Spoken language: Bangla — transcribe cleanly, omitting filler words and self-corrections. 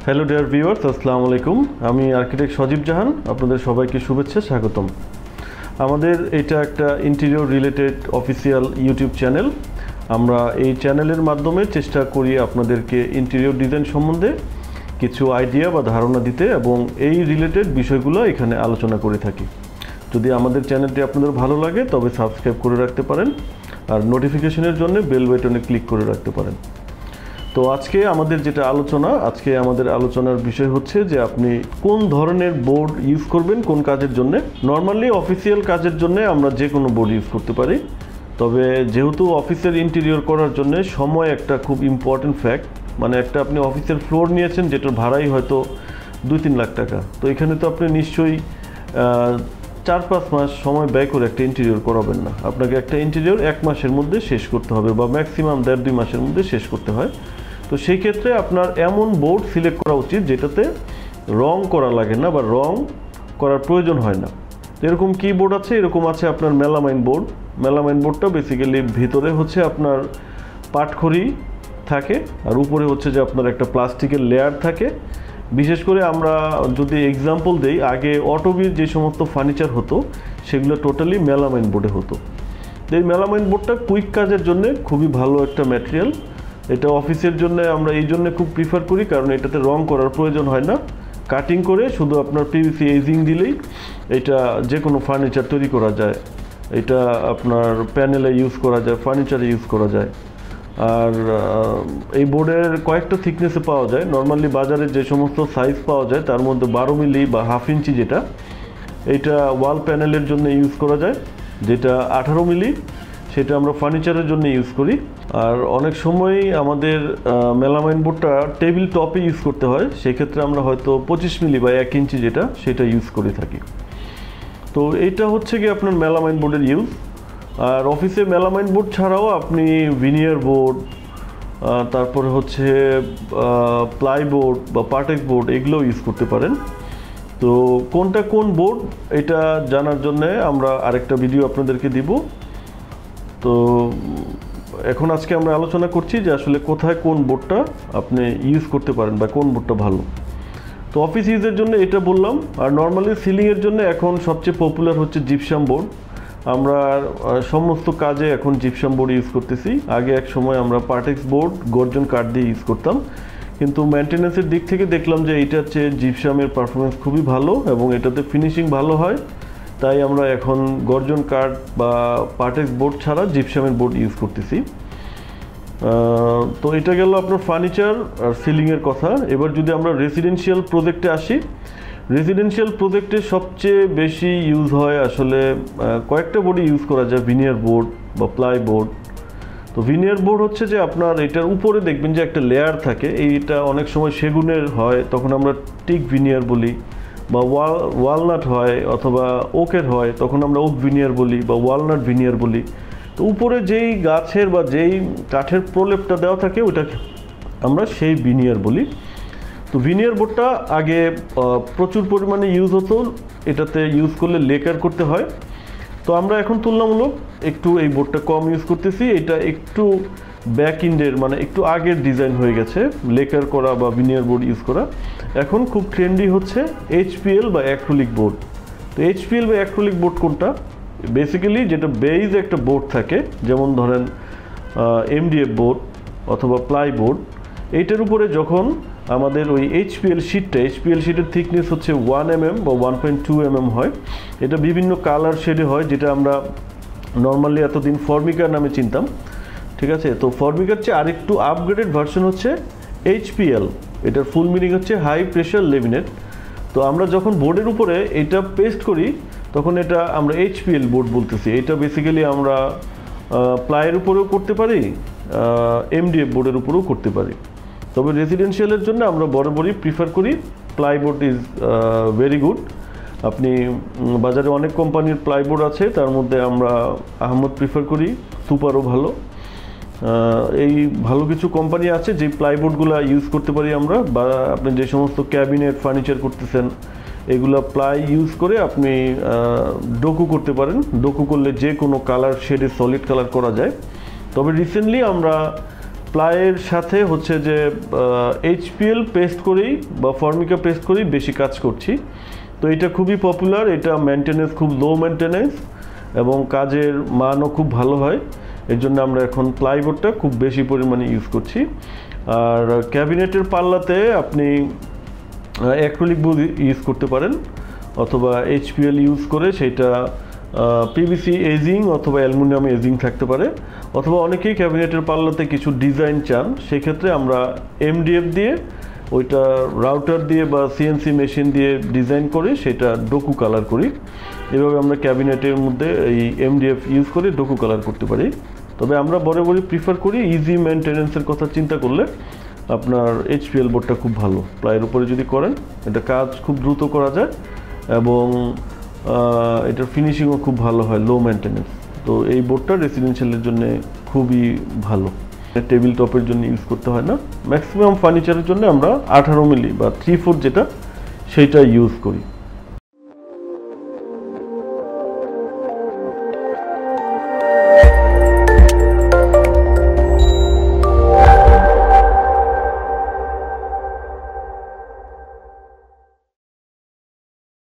হ্যালো ডিয়ার ভিউয়ার্স, আসসালামু আলাইকুম। আমি আর্কিটেক্ট সজীব জাহান, আপনাদের সবাইকে শুভেচ্ছা, স্বাগতম। আমাদের এটা একটা interior related official YouTube channel. আমরা এই চ্যানেলের মাধ্যমে চেষ্টা করি আপনাদেরকে ইন্টেরিয়র ডিজাইন সম্বন্ধে কিছু আইডিয়া বা ধারণা দিতে এবং এই রিলেটেড বিষয়গুলো এখানে আলোচনা করে থাকি। যদি আমাদের চ্যানেলটি আপনাদের ভালো লাগে তবে সাবস্ক্রাইব করে রাখতে পারেন আর নোটিফিকেশনের জন্য বেল বাটনে ক্লিক করে রাখতে পারেন। তো আজকে আমাদের আলোচনার বিষয় হচ্ছে যে আপনি কোন ধরনের বোর্ড ইউজ করবেন কোন কাজের জন্য। নর্মালি অফিসিয়াল কাজের জন্য আমরা যে কোনো বোর্ড ইউজ করতে পারি, তবে যেহেতু অফিসের ইন্টেরিয়র করার জন্য সময় একটা খুব ইম্পর্টেন্ট ফ্যাক্ট। মানে একটা আপনি অফিসের ফ্লোর নিয়েছেন যেটার ভাড়াই হয়তো 2-3 লাখ টাকা, তো এখানে তো আপনি নিশ্চয়ই 4-5 মাস সময় ব্যয় করে একটা ইন্টেরিয়র করাবেন না। আপনাকে একটা ইন্টেরিয়র 1 মাসের মধ্যে শেষ করতে হবে বা ম্যাক্সিমাম 1.5-2 মাসের মধ্যে শেষ করতে হয়। তো সেই ক্ষেত্রে আপনার এমন বোর্ড সিলেক্ট করা উচিত যেটাতে রং করা লাগে না বা রং করার প্রয়োজন হয় না। এরকম কি বোর্ড আছে? এরকম আছে আপনার মেলামাইন বোর্ড। মেলামাইন বোর্ডটা বেসিক্যালি ভিতরে হচ্ছে আপনার পাটখড়ি থাকে আর উপরে হচ্ছে যে আপনার একটা প্লাস্টিকের লেয়ার থাকে। বিশেষ করে আমরা যদি এক্সাম্পল দেই, আগে অটোবির যে সমস্ত ফার্নিচার হতো সেগুলো টোটালি মেলামাইন বোর্ডে হতো। এই মেলামাইন বোর্ডটা কুইক কাজের জন্য খুবই ভালো একটা ম্যাটেরিয়াল। এটা অফিসের জন্য আমরা এই জন্য খুব প্রিফার করি, কারণ এটাতে রং করার প্রয়োজন হয় না। কাটিং করে শুধু আপনার পিভিসি এজিং দিলেই এটা যে কোনো ফার্নিচার তৈরি করা যায়। এটা আপনার প্যানেলে ইউজ করা যায়, ফার্নিচারে ইউজ করা যায়। আর এই বোর্ডের কয়েকটা থিকনেসে পাওয়া যায়। নর্মালি বাজারে যে সমস্ত সাইজ পাওয়া যায় তার মধ্যে 12 মিলি বা 1/2 ইঞ্চি যেটা, এইটা ওয়াল প্যানেলের জন্য ইউজ করা যায়। যেটা 18 মিলি সেটা আমরা ফার্নিচারের জন্য ইউজ করি। আর অনেক সময়ই আমাদের মেলামাইন বোর্ডটা টেবিল টপে ইউজ করতে হয়, সেক্ষেত্রে আমরা হয়তো 25 মিলি বা 1 ইঞ্চি যেটা সেটা ইউজ করে থাকি। তো এইটা হচ্ছে কি আপনার মেলামাইন বোর্ডের ইউজ। আর অফিসে মেলামাইন বোর্ড ছাড়াও আপনি ভিনিয়ার বোর্ড, তারপরে হচ্ছে প্লাই বোর্ড বা পার্টেক্স বোর্ড এগুলোও ইউজ করতে পারেন। তো কোনটা কোন বোর্ড এটা জানার জন্য আমরা আরেকটা ভিডিও আপনাদেরকে দিব। তো এখন আজকে আমরা আলোচনা করছি যে আসলে কোথায় কোন বোর্ডটা আপনি ইউজ করতে পারেন বা কোন বোর্ডটা ভালো। তো অফিস ইউজের জন্য এটা বললাম। আর নর্মালি সিলিংয়ের জন্য এখন সবচেয়ে পপুলার হচ্ছে জিপসাম বোর্ড। আমরা সমস্ত কাজে এখন জিপসাম বোর্ড ইউজ করতেছি। আগে এক সময় আমরা পার্টেক্স বোর্ড গর্জন কাঠ দিয়ে ইউজ করতাম, কিন্তু মেনটেন্যান্সের দিক থেকে দেখলাম যে এইটার চেয়ে জিপসামের পারফরমেন্স খুবই ভালো এবং এটাতে ফিনিশিং ভালো হয়। তাই আমরা এখন গর্জন কাঠ বা পার্টেক্স বোর্ড ছাড়া জিপসামের বোর্ড ইউজ করতেছি। তো এটা গেল আপনার ফার্নিচার আর সিলিংয়ের কথা। এবার যদি আমরা রেসিডেন্সিয়াল প্রজেক্টে আসি, রেসিডেন্সিয়াল প্রজেক্টে সবচেয়ে বেশি ইউজ হয় আসলে কয়েকটা বোর্ডই ইউজ করা যায়, ভিনিয়ার বোর্ড বা প্লাই বোর্ড। তো ভিনিয়ার বোর্ড হচ্ছে যে আপনার এটার উপরে দেখবেন যে একটা লেয়ার থাকে, এইটা অনেক সময় সেগুনের হয় তখন আমরা টিক ভিনিয়ার বলি, বা ওয়ালনাট হয় অথবা ওকের হয় তখন আমরা ওক ভিনিয়ার বলি বা ওয়ালনাট ভিনিয়ার বলি। তো উপরে যেই গাছের বা যেই কাঠের প্রলেপটা দেওয়া থাকে ওটাকে আমরা সেই ভিনিয়ার বলি। তো ভিনিয়ার বোর্ডটা আগে প্রচুর পরিমাণে ইউজ হতো, এটাতে ইউজ করলে লেকার করতে হয়। তো আমরা এখন তুলনামূলক একটু এই বোর্ডটা কম ইউজ করতেছি। এটা একটু ব্যাক ইন্ডের মানে একটু আগের ডিজাইন হয়ে গেছে লেকার করা বা ভিনিয়ার বোর্ড ইউজ করা। এখন খুব ট্রেন্ডি হচ্ছে এইচপিএল বা অ্যাক্রিলিক বোর্ড। তো এইচপিএল বা অ্যাক্রিলিক বোর্ড কোনটা? বেসিক্যালি যেটা বেইজ একটা বোর্ড থাকে, যেমন ধরেন এমডিএফ বোর্ড অথবা প্লাই বোর্ড, এইটার উপরে যখন আমাদের ওই এইচপিএল শিটের থিকনেস হচ্ছে 1 mm বা 1.2 mm হয়। এটা বিভিন্ন কালার শেডে হয়, যেটা আমরা নর্মালি এতদিন ফর্মিকা নামে চিনতাম। ঠিক আছে, তো ফর্মিকার চেয়ে আরেকটু আপগ্রেডেড ভার্সন হচ্ছে এইচপিএল। এটার ফুল মিনিং হচ্ছে হাই প্রেশার লেমিনেট। তো আমরা যখন বোর্ডের উপরে এটা পেস্ট করি তখন এটা আমরা এইচপিএল বোর্ড বলতেছি। এটা বেসিক্যালি আমরা প্লাইয়ের উপরেও করতে পারি, এমডিএফ বোর্ডের উপরেও করতে পারি। তবে রেসিডেন্সিয়ালের জন্য আমরা বরাবরই প্রিফার করি প্লাইবোর্ড ইজ ভেরি গুড। আপনি বাজারে অনেক কোম্পানির প্লাইবোর্ড আছে, তার মধ্যে আমরা আহমদ প্রিফার করি, সুপারও ভালো। এই ভালো কিছু কোম্পানি আছে যে প্লাইবোর্ডগুলো ইউজ করতে পারি আমরা। বা আপনি যে সমস্ত ক্যাবিনেট ফার্নিচার করতেছেন এগুলো প্লাই ইউজ করে আপনি ডোকু করতে পারেন। ডোকু করলে যে কোনো কালার শেডে সলিড কালার করা যায়। তবে রিসেন্টলি আমরা প্লাইয়ের সাথে হচ্ছে যে এইচপিএল পেস্ট করেই বা ফর্মিকা পেস্ট করেই বেশি কাজ করছি। তো এটা খুবই পপুলার, এটা মেনটেনেন্স খুব লো মেনটেনেন্স এবং কাজের মানও খুব ভালো হয়। এর জন্য আমরা এখন প্লাইবোর্ডটা খুব বেশি পরিমাণে ইউজ করছি। আর ক্যাবিনেটের পাল্লাতে আপনি অ্যাক্রিলিক বোর্ড ইউজ করতে পারেন অথবা এইচপিএল ইউজ করে সেটা পিভিসি এজিং অথবা অ্যালুমিনিয়াম এজিং থাকতে পারে, অথবা অনেকেই ক্যাবিনেটের পাল্লাতে কিছু ডিজাইন চান, সেক্ষেত্রে আমরা এমডিএফ দিয়ে ওইটা রাউটার দিয়ে বা সিএনসি মেশিন দিয়ে ডিজাইন করে সেটা ডোকু কালার করি। এভাবে আমরা ক্যাবিনেটের মধ্যে এই এমডিএফ ইউজ করে ডোকু কালার করতে পারি। তবে আমরা বরাবরই প্রিফার করি ইজি মেনটেনেন্সের কথা চিন্তা করলে আপনার এইচপিএল বোর্ডটা খুব ভালো। প্লাইয়ের উপরে যদি করেন এটা কাজ খুব দ্রুত করা যায় এবং এটার ফিনিশিংও খুব ভালো হয়, লো মেনটেনেন্স। তো এই বোর্ডটা রেসিডেন্সিয়ালের জন্য খুবই ভালো, টেবিল টপের জন্য ইউজ করতে হয় না। ম্যাক্সিমাম ফার্নিচারের জন্য আমরা 18 মিলি বা 3/4 যেটা সেইটা ইউজ করি।